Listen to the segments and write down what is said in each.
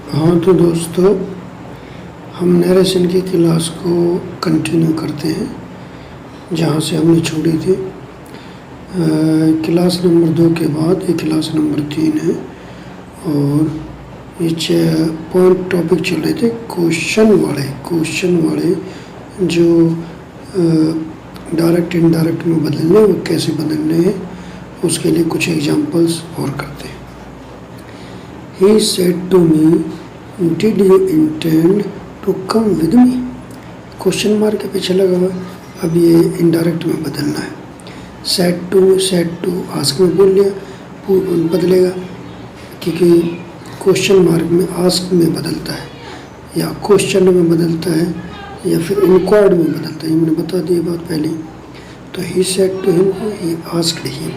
हाँ तो दोस्तों, हम नरेशन की क्लास को कंटिन्यू करते हैं जहाँ से हमने छोड़ी थी। क्लास नंबर 2 के बाद ये क्लास नंबर 3 है और ये पॉइंट टॉपिक चल रहे थे क्वेश्चन वाले जो डायरेक्ट इनडायरेक्ट में बदलने, वो कैसे बदलने हैं उसके लिए कुछ एग्जांपल्स और करते हैं। He said to me, did you intend to come with me? Question mark के पीछे लगा हुआ, अब ये इनडायरेक्ट में बदलना है। said to आस्क में बोल लिया, बदलेगा क्योंकि क्वेश्चन मार्क में आस्क में बदलता है या क्वेश्चन में बदलता है या फिर इंक्वायर्ड में बदलता है। ये मैंने बता दी बात पहले। तो he said to him, he asked him।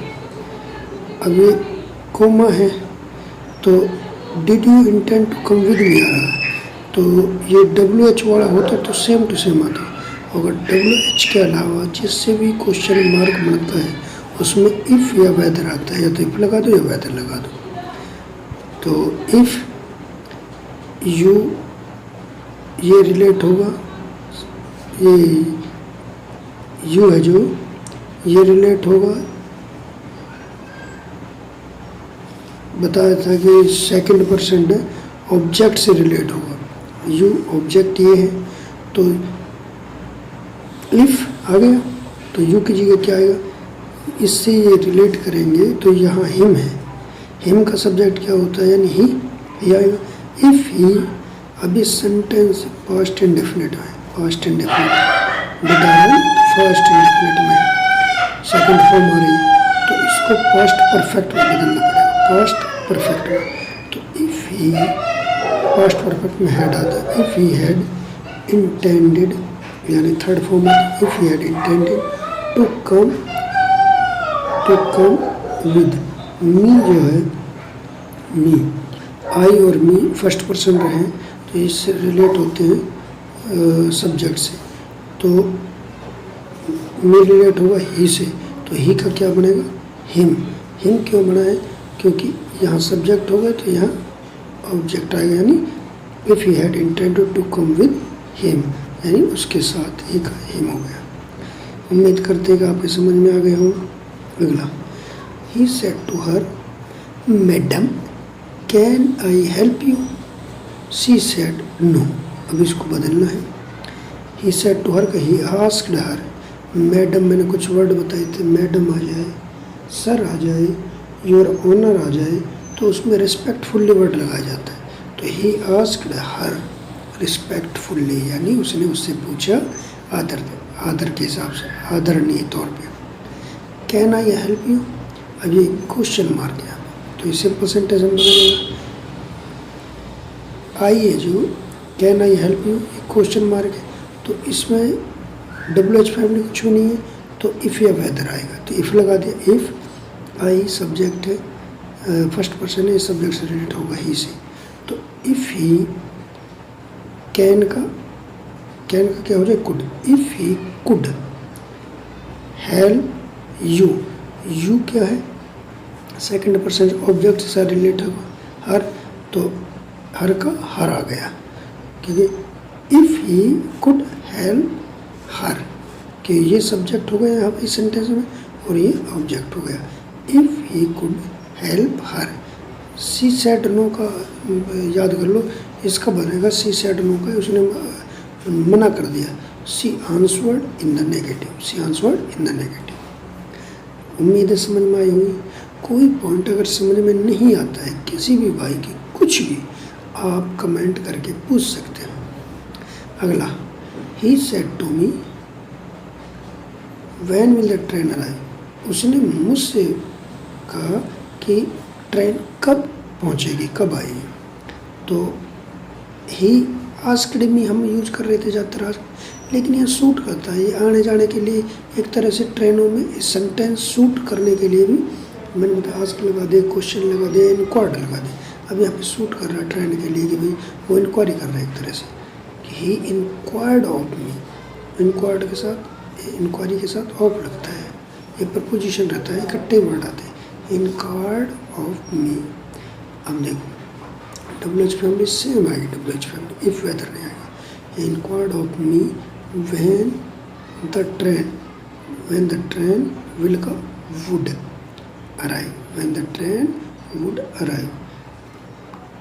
अब ये कोमा है तो did you intend to come with me आ रहा है, तो ये WH वाला होता तो सेम टू सेम आता। अगर WH के अलावा जिससे भी क्वेश्चन मार्क बनता है उसमें इफ़ या वेदर आता है, या तो इफ़ लगा दो या वेदर लगा दो। तो इफ़ ये रिलेट होगा, ये यू है जो ये रिलेट होगा, बताया था कि सेकंड पर्सन है, ऑब्जेक्ट से रिलेट होगा। यू ऑब्जेक्ट ये है तो इफ़ आ गया तो यू की जगह क्या आएगा, इससे ये रिलेट करेंगे तो यहाँ हिम है। हिम का सब्जेक्ट क्या होता है, यानी ही आएगा। इफ़ ही, अभी सेंटेंस पास्ट इंडेफिनिट में, पास्ट इंडेफिनिट बिटारन फर्स्ट इंडेफिनिट में सेकंड फॉर्म आ रही है, तो इसको पास्ट परफेक्ट में बदलना पड़ेगा। पास्ट परफेक्ट में तो इफ़ ही पास्ट परफेक्ट में हैड आता है। इफ़ ही हैड इंटेंडेड, यानी थर्ड फॉर्म में if he had intended to come with me, जो है मी, आई और मी फर्स्ट पर्सन रहे तो इससे रिलेट होते हैं सब्जेक्ट से। तो मी रिलेट होगा ही से, तो ही का क्या बनेगा, हिम। हिम क्यों बना है, क्योंकि यहाँ सब्जेक्ट होगा तो यहाँ ऑब्जेक्ट आएगा, यानी if he had intended to come with him, यानी उसके साथ ही का हिम हो गया। उम्मीद करते हैं कि आपके समझ में आ गया होगा। अगला, he said to her, madam can I help you? She said no. अब इसको बदलना है। ही सेड टू हर का ही आस्क्ड हर, मैडम मैंने कुछ वर्ड बताए थे, मैडम आ जाए, सर आ जाए, योर ऑनर आ जाए तो उसमें रिस्पेक्टफुल्ली वर्ड लगाया जाता है। तो ही आस्क्ड हर रिस्पेक्टफुल्ली, यानी उसने उससे पूछा आदर के हिसाब से, आदरणीय तौर पे। कैन आई हेल्प यू, अब ये क्वेश्चन मार्क है, तो इसे सिंपल सेंटेंस में बदलेगा। आई है जो can I help you, question mark है, तो इसमें WH फैमिली कुछ नहीं है तो इफ़ या वेदर आएगा, तो इफ़ लगा दिया। इफ़ आई सब्जेक्ट है, फर्स्ट पर्सन है, सब्जेक्ट से रिलेट होगा ही से। तो इफ़ ही, कैन का क्या हो जाए, could. If he could help you क्या है, सेकंड पर्सन ऑब्जेक्ट से रिलेट होगा। हर, तो हर का हर आ गया, क्योंकि इफ़ ही कुड हेल्प हर, कि ये सब्जेक्ट हो गया यहाँ पे सेंटेंस में और ये ऑब्जेक्ट हो गया। If he could help her, she said no का याद कर लो, इसका बनेगा सी सेड नो का, उसने मना कर दिया। सी आंसवर्ड इन द नेगेटिव। उम्मीद है समझ में आई होगी। कोई पॉइंट अगर समझ में नहीं आता है किसी भी भाई की, कुछ भी, आप कमेंट करके पूछ सकते हो। अगला, he said to me when will the train arrive, उसने मुझसे कहा कि ट्रेन कब पहुंचेगी, कब आएगी। तो ही आस्क्ड मी हम यूज कर रहे थे ज़्यादातर, लेकिन यह सूट करता है, ये आने जाने के लिए एक तरह से ट्रेनों में सेंटेंस सूट करने के लिए भी मैंने बताया, आस्क लगा दे, क्वेश्चन लगा दे, इंक्वायर्ड लगा दे। अब यहाँ पे सूट कर रहा है ट्रेन के लिए कि भाई वो इंक्वायरी कर रहा है एक तरह से, कि ही इंक्वायर्ड ऑफ मी। इंक्वायर्ड के साथ, इंक्वायरी के साथ ऑफ लगता है, ये प्रपोजिशन रहता है, इकट्ठे वर्ड आते हैं। Inquired of me. अब देखो WH फैमिली सेम आएगी, WH फैमिली, इफ वेदर नहीं आएगी। Inquired of me when the train will would arrive, when the train would arrive.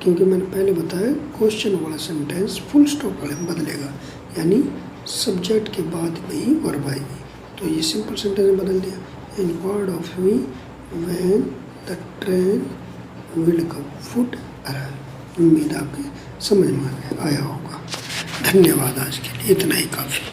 क्योंकि मैंने पहले बताया क्वेश्चन वाला सेंटेंस फुल स्टॉप वाले में बदलेगा, यानी सब्जेक्ट के बाद में ही वर्ब आएगी। तो ये सिंपल सेंटेंस में बदल दिया, inquired of me when the train will would arrive. उम्मीद आपके समझ में आया होगा। धन्यवाद, आज के लिए इतना ही काफ़ी।